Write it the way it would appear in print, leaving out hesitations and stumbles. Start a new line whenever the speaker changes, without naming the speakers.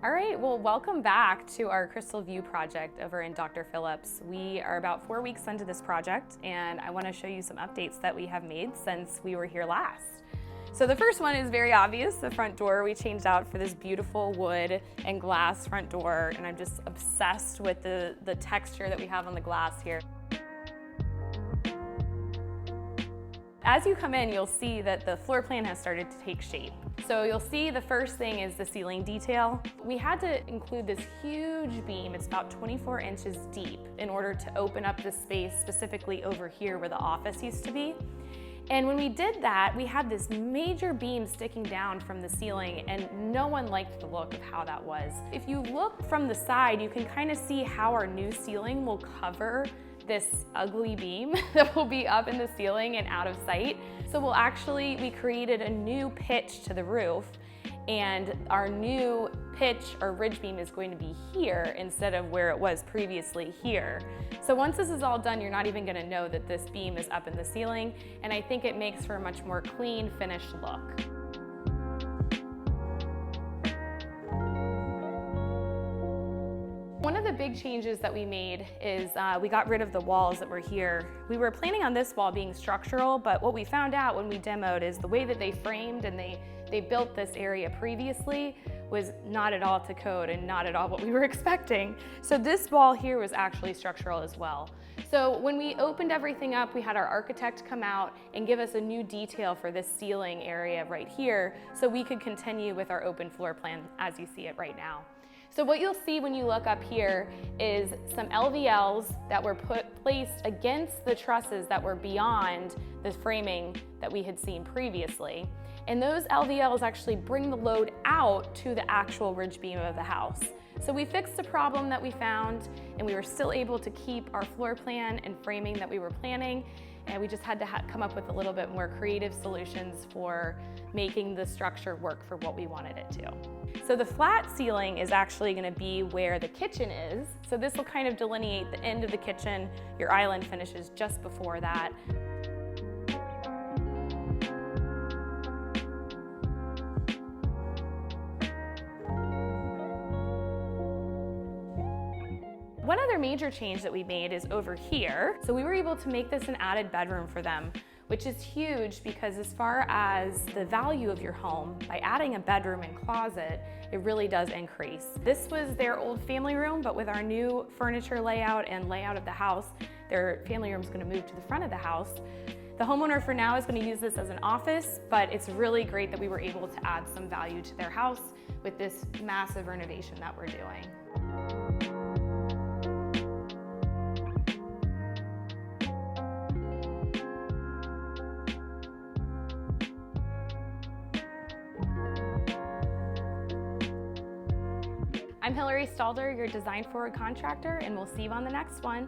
All right, well, welcome back to our Crystal View project over in Dr. Phillips. We are about 4 weeks into this project, and I want to show you some updates that we have made since we were here last. So the first one is very obvious, the front door. We changed out for this beautiful wood and glass front door, and I'm just obsessed with the texture that we have on the glass here. As you come in, you'll see that the floor plan has started to take shape. So you'll see the first thing is the ceiling detail. We had to include this huge beam, it's about 24 inches deep, in order to open up the space specifically over here where the office used to be. And when we did that, we had this major beam sticking down from the ceiling, and no one liked the look of how that was. If you look from the side, you can kind of see how our new ceiling will cover this ugly beam that will be up in the ceiling and out of sight. So we created a new pitch to the roof, and our new pitch or ridge beam is going to be here instead of where it was previously here. So once this is all done, you're not even going to know that this beam is up in the ceiling, and I think it makes for a much more clean, finished look. One of the big changes that we made is we got rid of the walls that were here. We were planning on this wall being structural, but what we found out when we demoed is the way that they framed and they built this area previously was not at all to code and not at all what we were expecting. So this wall here was actually structural as well. So when we opened everything up, we had our architect come out and give us a new detail for this ceiling area right here so we could continue with our open floor plan as you see it right now. So what you'll see when you look up here is some LVLs that were placed against the trusses that were beyond the framing that we had seen previously. And those LVLs actually bring the load out to the actual ridge beam of the house. So we fixed a problem that we found, and we were still able to keep our floor plan and framing that we were planning, and we just had to come up with a little bit more creative solutions for making the structure work for what we wanted it to. So the flat ceiling is actually going to be where the kitchen is. So this will kind of delineate the end of the kitchen. Your island finishes just before that. One other major change that we made is over here. So we were able to make this an added bedroom for them, which is huge because as far as the value of your home, by adding a bedroom and closet, it really does increase. This was their old family room, but with our new furniture layout and layout of the house, their family room is going to move to the front of the house. The homeowner for now is going to use this as an office, but it's really great that we were able to add some value to their house with this massive renovation that we're doing. I'm Hillary Stalder, your design forward contractor, and we'll see you on the next one.